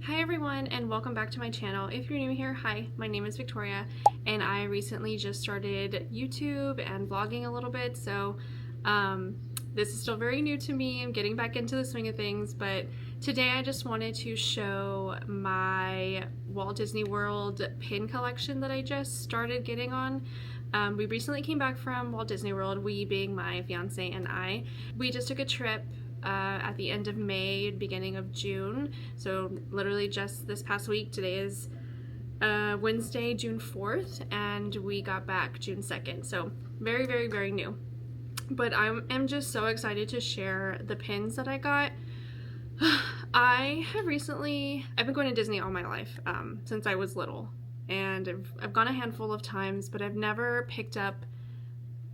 Hi everyone, and welcome back to my channel. If you're new here, hi, my name is Victoria and I recently just started YouTube and vlogging a little bit, so this is still very new to me. I'm getting back into the swing of things, but today I just wanted to show my Walt Disney World pin collection that I just started getting on. We recently came back from Walt Disney World, we being my fiance and I. We just took a trip at the end of May, beginning of June, so literally just this past week. Today is Wednesday, June 4th, and we got back June 2nd, so very new. But I am just so excited to share the pins that I got. I've been going to Disney all my life, since I was little, and I've gone a handful of times, but I've never picked up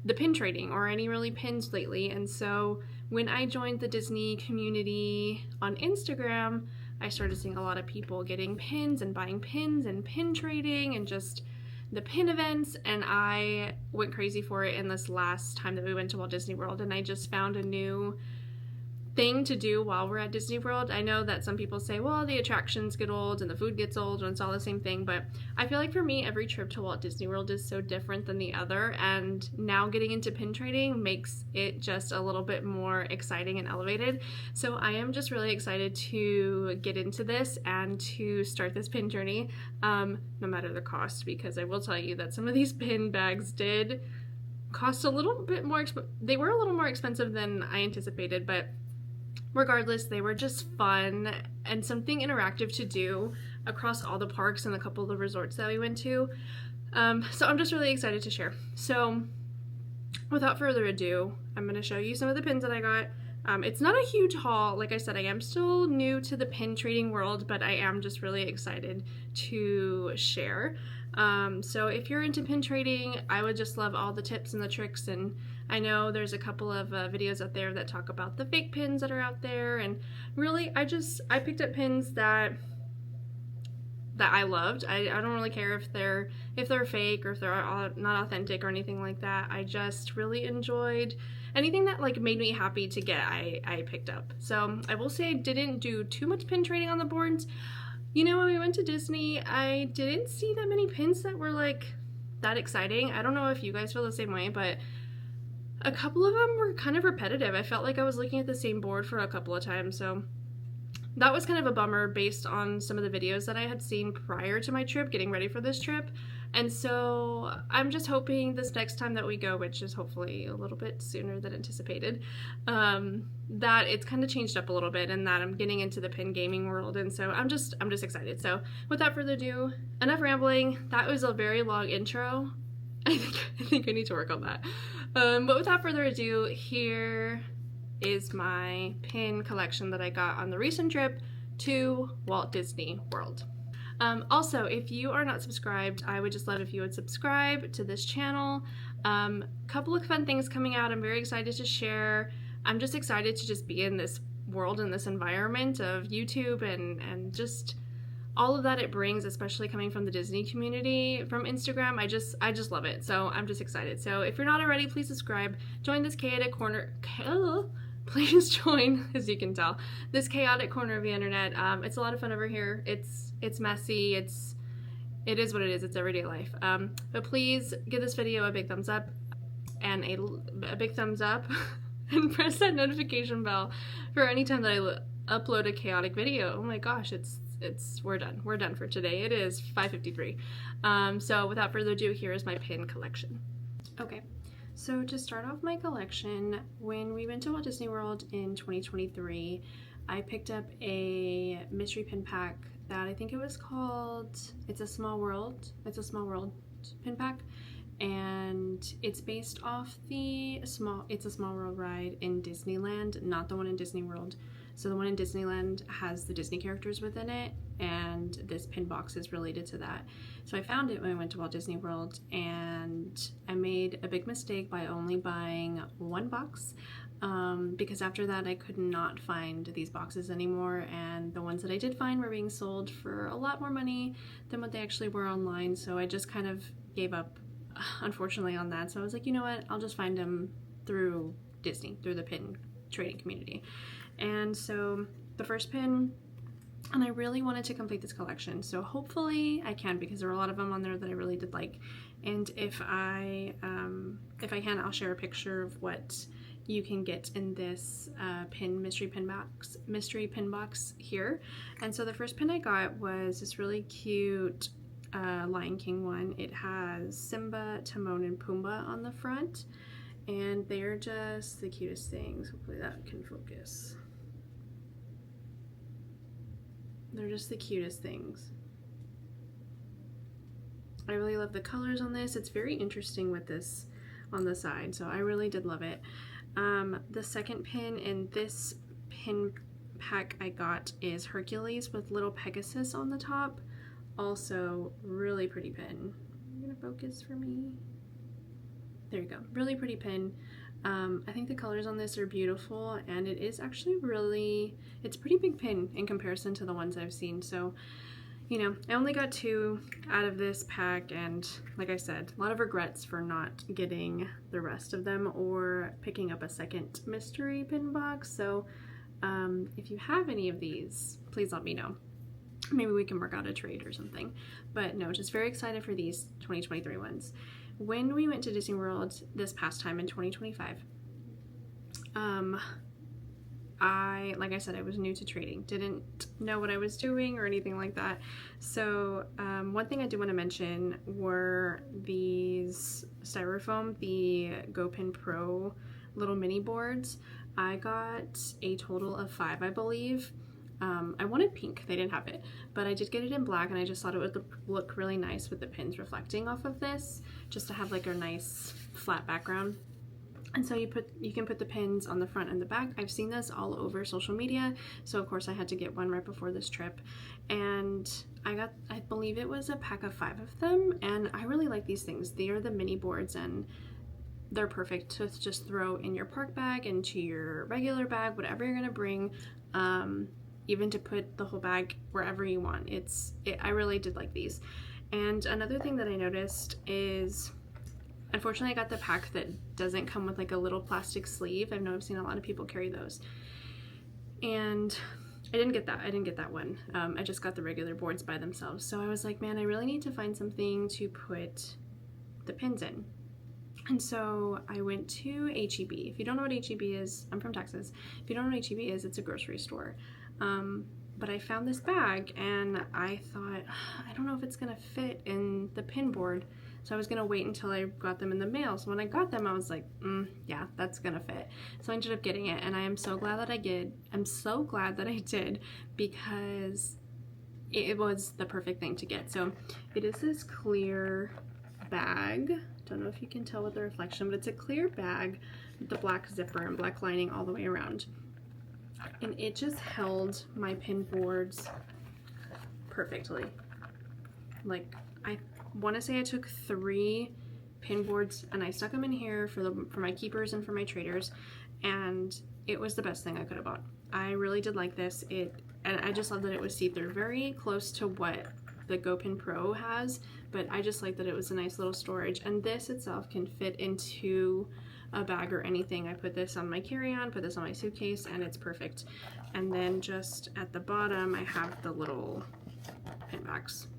the pin trading or any really pins lately. And so when I joined the Disney community on Instagram, I started seeing a lot of people getting pins and buying pins and pin trading and just the pin events, and I went crazy for it in this last time that we went to Walt Disney World, and I just found a new thing to do while we're at Disney World. I know that some people say, well, the attractions get old and the food gets old and it's all the same thing, but I feel like for me, every trip to Walt Disney World is so different than the other, and now getting into pin trading makes it just a little bit more exciting and elevated. So I am just really excited to get into this and to start this pin journey, no matter the cost, because I will tell you that some of these pin bags did cost a little bit more. They were a little more expensive than I anticipated, but regardless, they were just fun and something interactive to do across all the parks and a couple of the resorts that we went to. So I'm just really excited to share. So without further ado, I'm going to show you some of the pins that I got. It's not a huge haul. Like I said, I am still new to the pin trading world, but I am just really excited to share. So if you're into pin trading, I would just love all the tips and the tricks, and I know there's a couple of videos out there that talk about the fake pins that are out there, and really I picked up pins that I loved. I don't really care if they're fake or if they're not authentic or anything like that. I just really enjoyed anything that like made me happy to get. I picked up. So I will say I didn't do too much pin trading on the boards. You know, when we went to Disney, I didn't see that many pins that were like that exciting. I don't know if you guys feel the same way, but a couple of them were kind of repetitive. I felt like I was looking at the same board for a couple of times, so that was kind of a bummer based on some of the videos that I had seen prior to my trip, getting ready for this trip. And so I'm just hoping this next time that we go, which is hopefully a little bit sooner than anticipated, that it's kind of changed up a little bit and that I'm getting into the pin gaming world. And so I'm just excited. So without further ado, enough rambling. That was a very long intro. I think I need to work on that. But without further ado, here is my pin collection that I got on the recent trip to Walt Disney World. Also, if you are not subscribed, I would just love if you would subscribe to this channel. Couple of fun things coming out I'm very excited to share. I'm just excited to just be in this world and this environment of YouTube and just all of that it brings, especially coming from the Disney community from Instagram. I just love it. So I'm just excited. So if you're not already, please subscribe. Join this chaotic corner. Please join, as you can tell, this chaotic corner of the internet. It's a lot of fun over here. It's messy. It is what it is. It's everyday life. But please give this video a big thumbs up and a big thumbs up and press that notification bell for any time that I upload a chaotic video. Oh my gosh, we're done. We're done for today. It is 5:53. So without further ado, here is my pin collection. Okay. So to start off my collection, when we went to Walt Disney World in 2023, I picked up a mystery pin pack that I think it was called It's a Small World pin pack, and it's based off the It's a Small World ride in Disneyland, not the one in Disney World. So the one in Disneyland has the Disney characters within it, and this pin box is related to that. So I found it when I went to Walt Disney World, and I made a big mistake by only buying one box, because after that I could not find these boxes anymore, and the ones that I did find were being sold for a lot more money than what they actually were online. So I just kind of gave up, unfortunately, on that. So I was like, you know what, I'll just find them through Disney, through the pin trading community. And so the first pin and I really wanted to complete this collection, so hopefully I can, because there were a lot of them on there that I really did like. And if I can, I'll share a picture of what you can get in this mystery pin box here. And so the first pin I got was this really cute Lion King one. It has Simba, Timon, and Pumbaa on the front, and they're just the cutest things. Hopefully that can focus. They're just the cutest things. I really love the colors on this. It's very interesting with this on the side, so I really did love it. The second pin in this pin pack I got is Hercules with little Pegasus on the top. Also, really pretty pin. Are you gonna focus for me? There you go. Really pretty pin. I think the colors on this are beautiful, and it is actually it's a pretty big pin in comparison to the ones I've seen. So, you know, I only got 2 out of this pack, and like I said, a lot of regrets for not getting the rest of them or picking up a second mystery pin box. So if you have any of these, please let me know. Maybe we can work out a trade or something. But no, just very excited for these 2023 ones. When we went to Disney World this past time in 2025, like I said, I was new to trading, didn't know what I was doing or anything like that. So one thing I do want to mention were these styrofoam, the GoPin Pro little mini boards. I got a total of 5, I believe. I wanted pink, they didn't have it, but I did get it in black, and I just thought it would look really nice with the pins reflecting off of this, just to have like a nice flat background. And so you can put the pins on the front and the back. I've seen this all over social media, so of course I had to get one right before this trip, and I believe it was a pack of 5 of them, and I really like these things. They are the mini boards, and they're perfect to just throw in your park bag, into your regular bag, whatever you're gonna bring. Even to put the whole bag wherever you want. I really did like these. And another thing that I noticed is, unfortunately I got the pack that doesn't come with like a little plastic sleeve. I've seen a lot of people carry those. And I didn't get that one. I just got the regular boards by themselves. So I was like, man, I really need to find something to put the pins in. And so I went to HEB. If you don't know what HEB is, I'm from Texas. If you don't know what HEB is, it's a grocery store. But I found this bag, and I thought, I don't know if it's gonna fit in the pin board, so I was gonna wait until I got them in the mail. So when I got them, I was like, yeah, that's gonna fit. So I ended up getting it, and I am so glad that I did. I'm so glad that I did, because it was the perfect thing to get. So it is this clear bag. Don't know if you can tell with the reflection, but it's a clear bag with the black zipper and black lining all the way around. And it just held my pin boards perfectly. Like, I want to say I took 3 pin boards and I stuck them in here for my keepers and for my traders, and it was the best thing I could have bought. I really did like this. And I just love that it was see-through, very close to what the GoPin Pro has, but I just like that it was a nice little storage, and this itself can fit into a bag or anything. I put this on my carry-on, put this on my suitcase, and it's perfect. And then just at the bottom I have the little pin backs.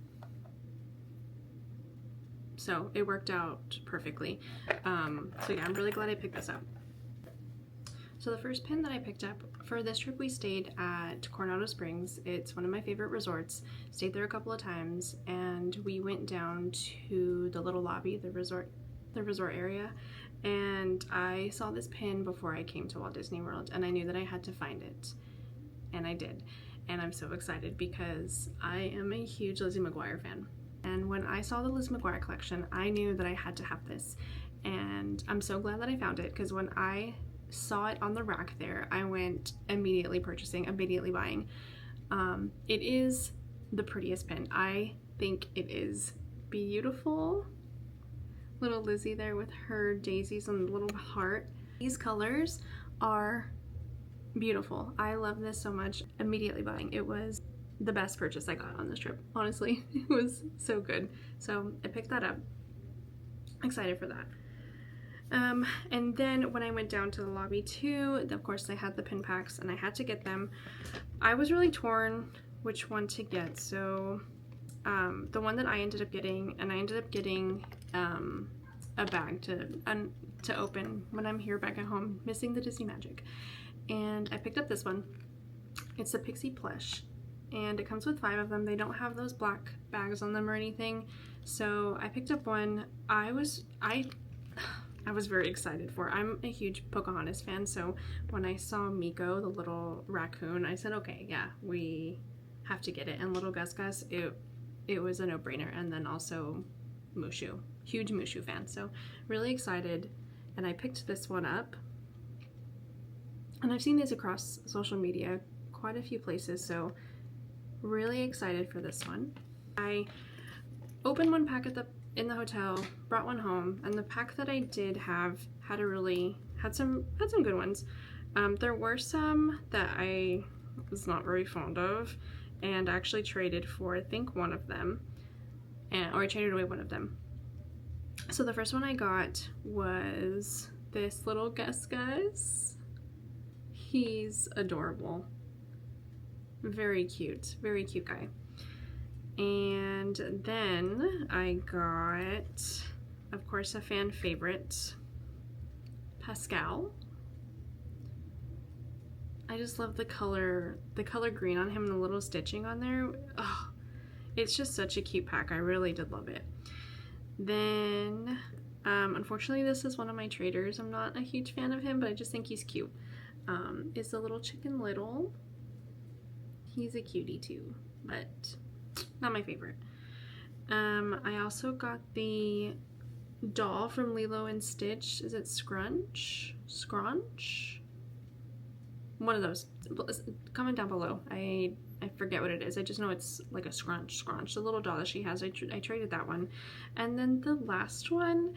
So it worked out perfectly. So yeah, I'm really glad I picked this up. So the first pin that I picked up for this trip, we stayed at Coronado Springs. It's one of my favorite resorts. Stayed there a couple of times, and we went down to the little lobby, the resort area, and I saw this pin before I came to Walt Disney World, and I knew that I had to find it, and I did. And I'm so excited because I am a huge Lizzie McGuire fan. And when I saw the Lizzie McGuire collection, I knew that I had to have this, and I'm so glad that I found it, because when I saw it on the rack there, I went immediately purchasing, immediately buying. It is the prettiest pin. I think it is beautiful. Little Lizzie there with her daisies and the little heart. These colors are beautiful. I love this so much. Immediately buying. It was the best purchase I got on this trip. Honestly, it was so good. So I picked that up. Excited for that. And then when I went down to the lobby too, of course they had the pin packs and I had to get them. I was really torn which one to get. So the one that I ended up getting, and I ended up getting a bag to open when I'm here back at home, missing the Disney magic. And I picked up this one. It's a Pixie plush, and it comes with 5 of them. They don't have those black bags on them or anything, so I picked up one. I was very excited for it. I'm a huge Pocahontas fan, so when I saw Miko, the little raccoon, I said, okay, yeah, we have to get it. And little Gus Gus, it was a no-brainer. And then also Mushu, huge Mushu fan, so really excited. And I picked this one up, and I've seen these across social media quite a few places, so really excited for this one. I opened one pack in the hotel, brought one home, and the pack that I did have had some good ones. There were some that I was not very fond of, and actually traded for, I think, one of them, or I traded away one of them. So the first one I got was this little Gus Gus. He's adorable. Very cute guy. And then I got, of course, a fan favorite, Pascal. I just love the color green on him and the little stitching on there. Oh, it's just such a cute pack. I really did love it. Then, unfortunately, this is one of my traders. I'm not a huge fan of him, but I just think he's cute. Is the little Chicken Little. He's a cutie too, but not my favorite. I also got the doll from Lilo and Stitch. Is it Scrunch? One of those. Comment down below. I forget what it is. I just know it's like a Scrunch. The little doll that she has. I traded that one. And then the last one,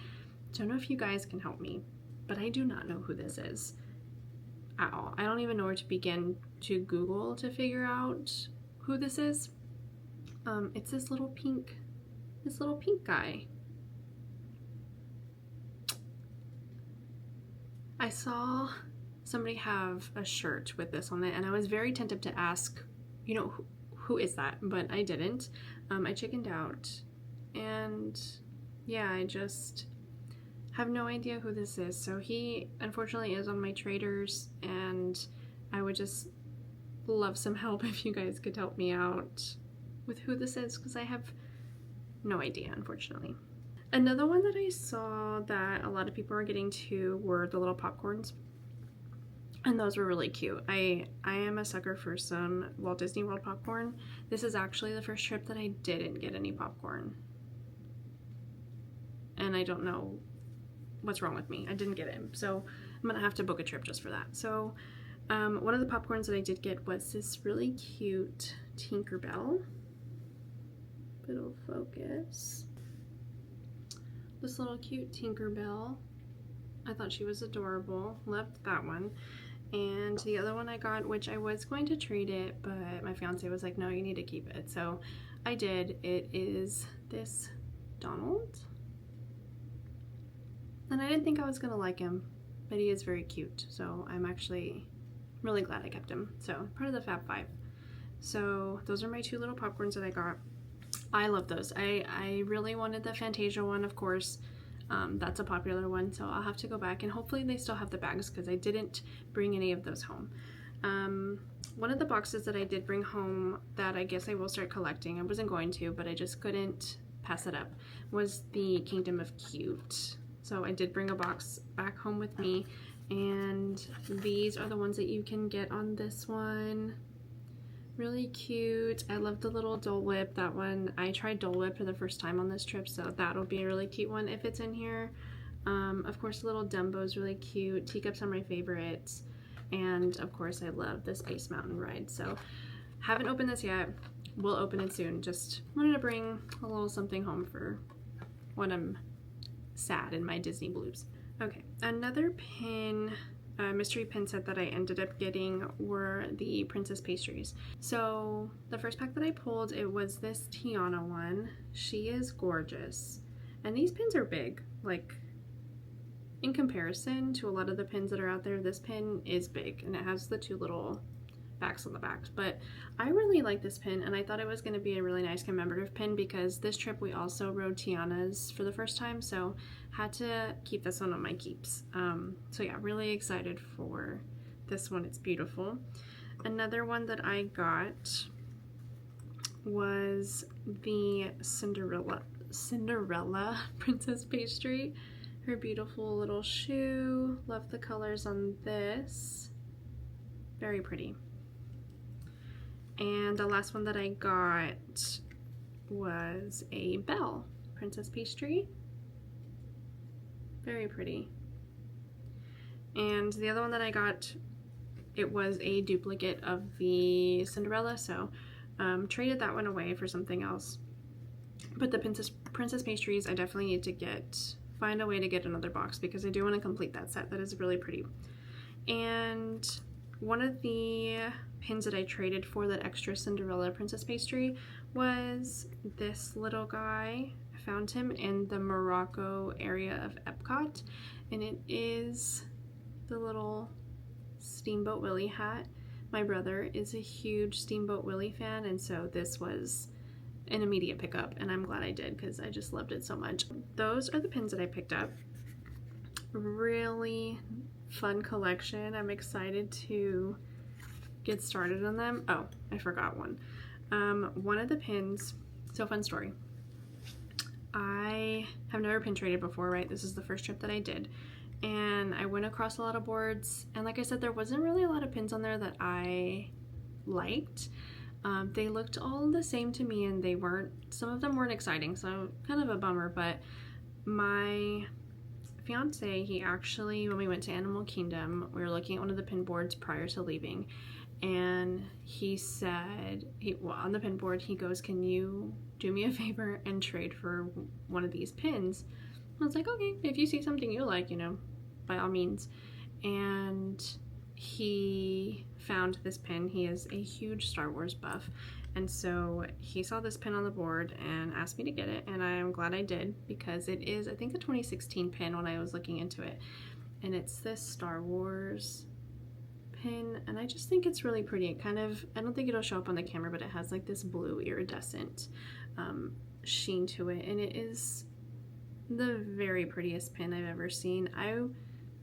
don't know if you guys can help me, but I do not know who this is at all. I don't even know where to begin to Google to figure out who this is. It's this little pink guy. I saw somebody have a shirt with this on it, and I was very tempted to ask, you know, who is that? But I didn't. I chickened out, and yeah, I just have no idea who this is. So he unfortunately is on my traders, and I would just love some help if you guys could help me out with who this is, because I have no idea, unfortunately. Another one that I saw that a lot of people are getting too were the little popcorns, and those were really cute. I am a sucker for some Walt Disney World popcorn. This is actually the first trip that I didn't get any popcorn, and I don't know what's wrong with me. I didn't get it, so I'm gonna have to book a trip just for that. So one of the popcorns that I did get was this really cute Tinkerbell. It'll focus. This little cute Tinkerbell. I thought she was adorable. Loved that one. And the other one I got, which I was going to trade it, but my fiance was like, no, you need to keep it. So I did. It is this Donald. And I didn't think I was gonna like him, but he is very cute. So I'm actually really glad I kept him. So part of the Fab 5. So those are my 2 little popcorns that I got. I love those. I really wanted the Fantasia one, of course. That's a popular one, so I'll have to go back, and hopefully they still have the bags, because I didn't bring any of those home. One of the boxes that I did bring home that I guess I will start collecting, I wasn't going to, but I just couldn't pass it up, was the Kingdom of Cute. So I did bring a box back home with me, and these are the ones that you can get on this one. Really cute. I love the little Dole Whip. That one, I tried Dole Whip for the first time on this trip, so that'll be a really cute one if it's in here. Of course, little Dumbo's really cute. Teacups are my favorites. And of course, I love the Space Mountain ride. So haven't opened this yet. We'll open it soon. Just wanted to bring a little something home for when I'm sad in my Disney blues. Okay, another pin, mystery pin set that I ended up getting were the princess pastries. So the first pack that I pulled, it was this Tiana one. She is gorgeous. And these pins are big. Like, in comparison to a lot of the pins that are out there, this pin is big, and it has the 2 little backs on the backs. But I really like this pin, and I thought it was going to be a really nice commemorative pin because this trip we also rode Tiana's for the first time, so had to keep this one on my keeps. So yeah, really excited for this one. It's beautiful. Another one that I got was the Cinderella princess pastry. Her beautiful little shoe. Love the colors on this. Very pretty. And the last one that I got was a bell princess pastry. Very pretty. And the other one that I got, it was a duplicate of the Cinderella, so traded that one away for something else. But the princess pastries, I definitely need to find a way to get another box because I do want to complete that set. That is really pretty. And one of the pins that I traded for that extra Cinderella princess pastry was this little guy. I found him in the Morocco area of Epcot, and it is the little Steamboat Willie hat. My brother is a huge Steamboat Willie fan, and so this was an immediate pickup, and I'm glad I did because I just loved it so much. Those are the pins that I picked up. Really fun collection. I'm excited to get started on them. Oh, I forgot one. One of the pins, so fun story. I have never pin traded before, right? This is the first trip that I did. And I went across a lot of boards, and like I said, there wasn't really a lot of pins on there that I liked. They looked all the same to me, and some of them weren't exciting, so kind of a bummer. But my fiance, he actually, when we went to Animal Kingdom, we were looking at one of the pin boards prior to leaving, and he said, on the pin board, he goes, "Can you do me a favor and trade for one of these pins?" I was like, okay, if you see something you like, by all means. And he found this pin. He is a huge Star Wars buff, and so he saw this pin on the board and asked me to get it, and I am glad I did because it is, I think, a 2016 pin when I was looking into it, and it's this Star Wars pin, and I just think it's really pretty. It kind of, I don't think it'll show up on the camera, but it has like this blue iridescent sheen to it, and it is the very prettiest pin I've ever seen. I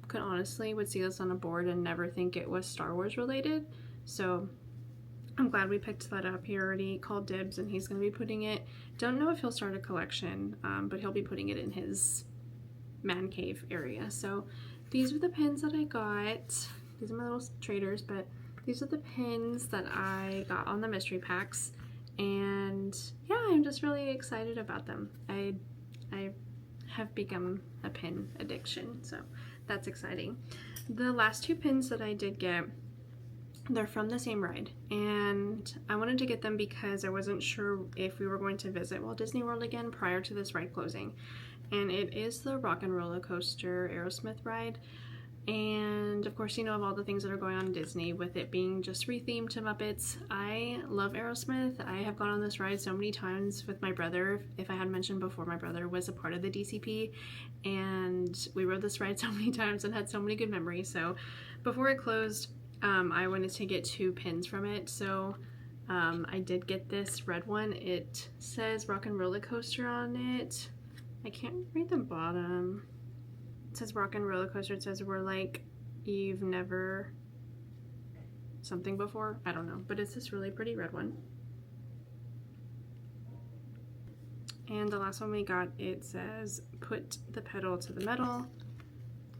could honestly would see this on a board and never think it was Star Wars related, so I'm glad we picked that up. He already called dibs, and he's going to be putting it, don't know if he'll start a collection, but he'll be putting it in his man cave area. So these are the pins that I got. These are my little traders, but these are the pins that I got on the mystery packs, and yeah, I'm just really excited about them. I have become a pin addiction, so that's exciting. The last two pins that I did get, they're from the same ride, and I wanted to get them because I wasn't sure if we were going to visit Walt Disney World again prior to this ride closing, and it is the Rock and Roller Coaster Aerosmith ride. And of course, of all the things that are going on in Disney, with it being just rethemed to Muppets. I love Aerosmith. I have gone on this ride so many times with my brother. If I had mentioned before, my brother was a part of the DCP, and we rode this ride so many times and had so many good memories. So before it closed, I wanted to get two pins from it. So I did get this red one. It says Rock and Roller Coaster on it. I can't read the bottom. It says Rock and Roller Coaster. It says we're like you've never something before. I don't know, but it's this really pretty red one. And the last one we got, it says put the pedal to the metal.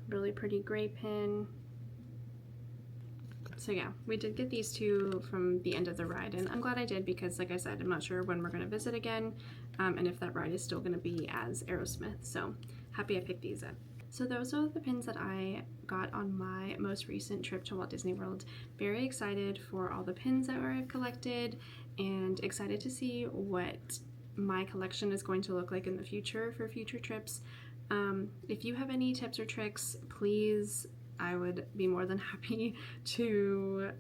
Really pretty gray pin. So yeah, we did get these two from the end of the ride, and I'm glad I did because, like I said, I'm not sure when we're going to visit again, and if that ride is still going to be as Aerosmith. So happy I picked these up. So those are the pins that I got on my most recent trip to Walt Disney World. Very excited for all the pins that I've collected, and excited to see what my collection is going to look like in the future for future trips. If you have any tips or tricks, please, I would be more than happy to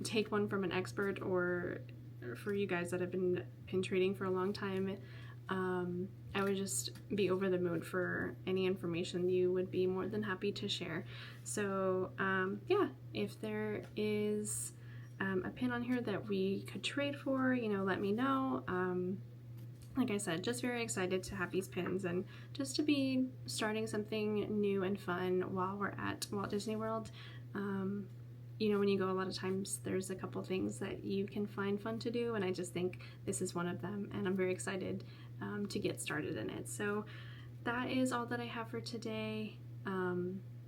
take one from an expert, or for you guys that have been pin trading for a long time. I would just be over the moon for any information you would be more than happy to share. So yeah, if there is a pin on here that we could trade for, you know, let me know. Like I said, just very excited to have these pins and just to be starting something new and fun while we're at Walt Disney World. You know, when you go, a lot of times there's a couple things that you can find fun to do, and I just think this is one of them, and I'm very excited to get started in it. So that is all that I have for today.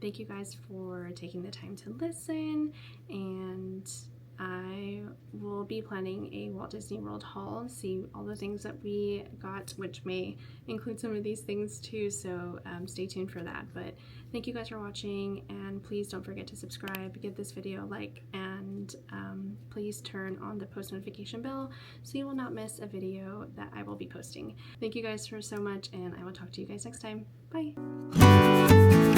Thank you guys for taking the time to listen, and I will be planning a Walt Disney World haul, see all the things that we got, which may include some of these things too, so stay tuned for that. But thank you guys for watching, and please don't forget to subscribe, give this video a like, and please turn on the post notification bell so you will not miss a video that I will be posting. Thank you guys so much, and I will talk to you guys next time. Bye!